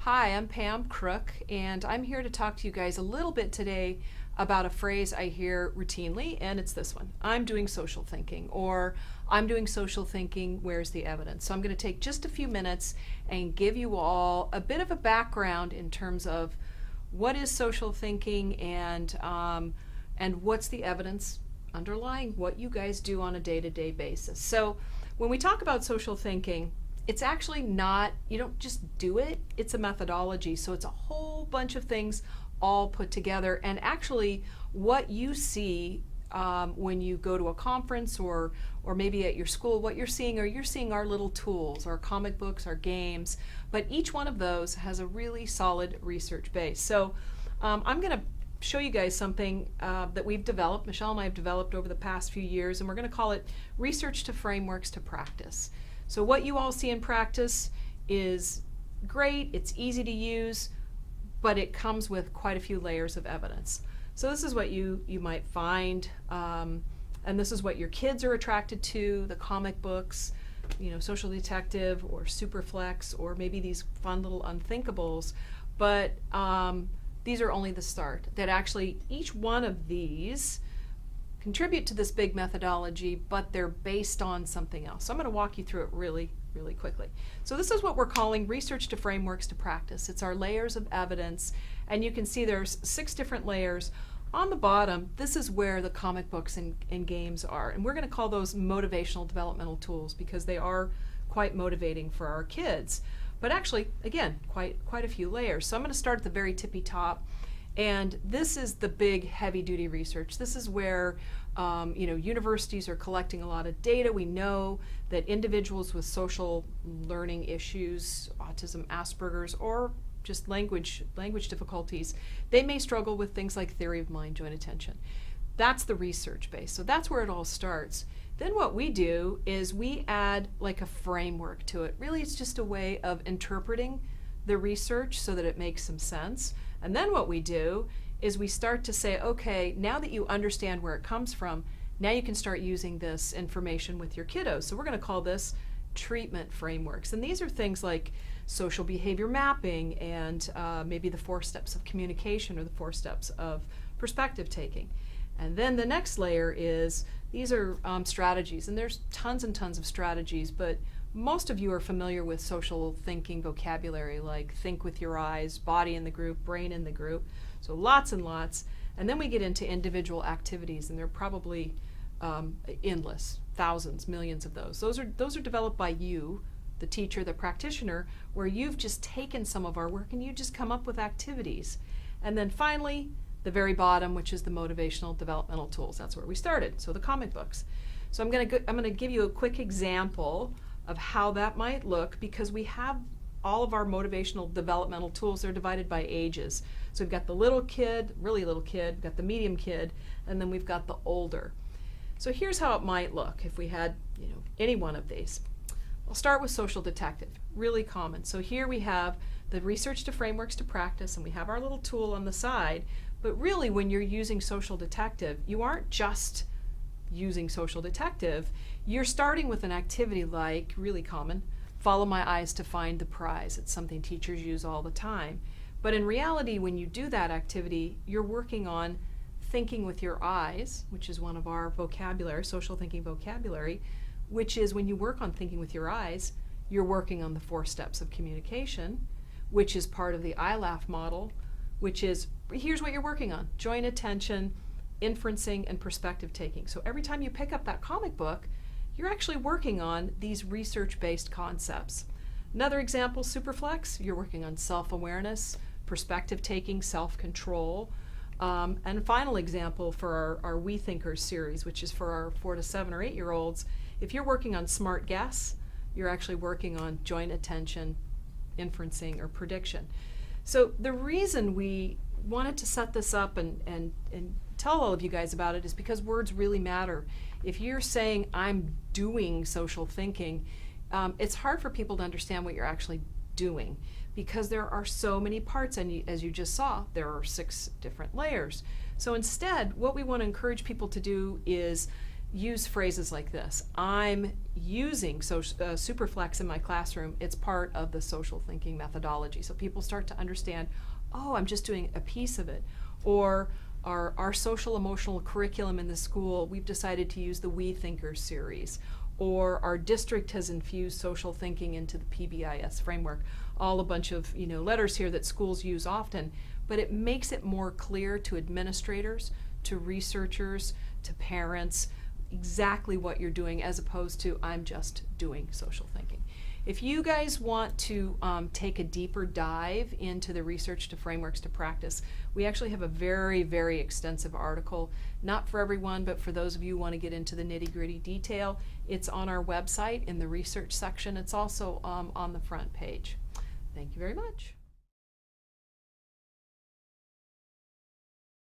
Hi, I'm Pam Crooke, and I'm here to talk to you guys a little bit today about a phrase I hear routinely, and it's this one: I'm doing social thinking, or I'm doing social thinking, where's the evidence? So I'm going to take just a few minutes and give you all a bit of a background in terms of what is social thinking and what's the evidence underlying what you guys do on a day-to-day basis. So when we talk about social thinking, it's actually not, you don't just do it, it's a methodology. So it's a whole bunch of things all put together. And actually what you see when you go to a conference or maybe at your school, what you're seeing our little tools, our comic books, our games, but each one of those has a really solid research base. So I'm going to show you guys something that we've developed, Michelle and I have developed over the past few years, and we're going to call it Research to Frameworks to Practice. So what you all see in practice is great, it's easy to use, but it comes with quite a few layers of evidence. So this is what you might find, and this is what your kids are attracted to, the comic books, Social Detective or Superflex, or maybe these fun little unthinkables, but these are only the start. That actually each one of these contribute to this big methodology, but they're based on something else. So I'm going to walk you through it really quickly. So this is what we're calling Research to Frameworks to Practice. It's our layers of evidence, and you can see there's 6 different layers. On the bottom, this is where the comic books and games are, and we're going to call those motivational developmental tools because they are quite motivating for our kids. But actually, again, quite a few layers. So I'm going to start at the very tippy top. And this is the big heavy-duty research. This is where universities are collecting a lot of data. We know that individuals with social learning issues, autism, Asperger's, or just language difficulties, they may struggle with things like theory of mind, joint attention. That's the research base. So that's where it all starts. Then what we do is we add like a framework to it. Really, it's just a way of interpreting the research so that it makes some sense. And then what we do is we start to say, okay, now that you understand where it comes from, now you can start using this information with your kiddos. So we're going to call this treatment frameworks. And these are things like social behavior mapping and maybe the 4 steps of communication or the 4 steps of perspective taking. And then the next layer is, these are strategies, and there's tons and tons of strategies, but most of you are familiar with social thinking vocabulary like think with your eyes, body in the group, brain in the group. So lots and lots. And then we get into individual activities, and they're probably endless, thousands, millions of those. Those are developed by you, the teacher, the practitioner, where you've just taken some of our work and you just come up with activities. And then finally, the very bottom, which is the motivational developmental tools. That's where we started. So the comic books. So I'm going to give you a quick example of how that might look, because we have all of our motivational developmental tools. They're divided by ages. So we've got the little kid, really little kid, we've got the medium kid, and then we've got the older. So here's how it might look if we had any one of these. I'll start with social detective, really common. So here we have the research to frameworks to practice, and we have our little tool on the side. But really, when you're using social detective, you aren't just using social detective. You're starting with an activity like, really common, follow my eyes to find the prize. It's something teachers use all the time. But in reality, when you do that activity, you're working on thinking with your eyes, which is one of our vocabulary, social thinking vocabulary, which is when you work on thinking with your eyes, you're working on the 4 steps of communication, which is part of the ILAF model, which is, here's what you're working on: joint attention, inferencing, and perspective taking. So every time you pick up that comic book, you're actually working on these research-based concepts. Another example, Superflex, you're working on self-awareness, perspective taking, self-control. And final example for our We Thinkers series, which is for our 4 to 7 or 8-year-olds, if you're working on smart guess, you're actually working on joint attention, inferencing, or prediction. So the reason we wanted to set this up and tell all of you guys about it is because words really matter. If you're saying, I'm doing social thinking, it's hard for people to understand what you're actually doing, because there are so many parts, and as you just saw, there are 6 different layers. So instead, what we want to encourage people to do is use phrases like this. I'm using Superflex in my classroom. It's part of the social thinking methodology. So people start to understand, oh, I'm just doing a piece of it. Or our social emotional curriculum in the school, we've decided to use the We Thinkers series. Or our district has infused social thinking into the PBIS framework. All a bunch of letters here that schools use often, but it makes it more clear to administrators, to researchers, to parents, exactly what you're doing, as opposed to I'm just doing social thinking. If you guys want to take a deeper dive into the research to frameworks to practice, we actually have a very, very extensive article, not for everyone, but for those of you who want to get into the nitty-gritty detail. It's on our website in the research section. It's also on the front page. Thank you very much.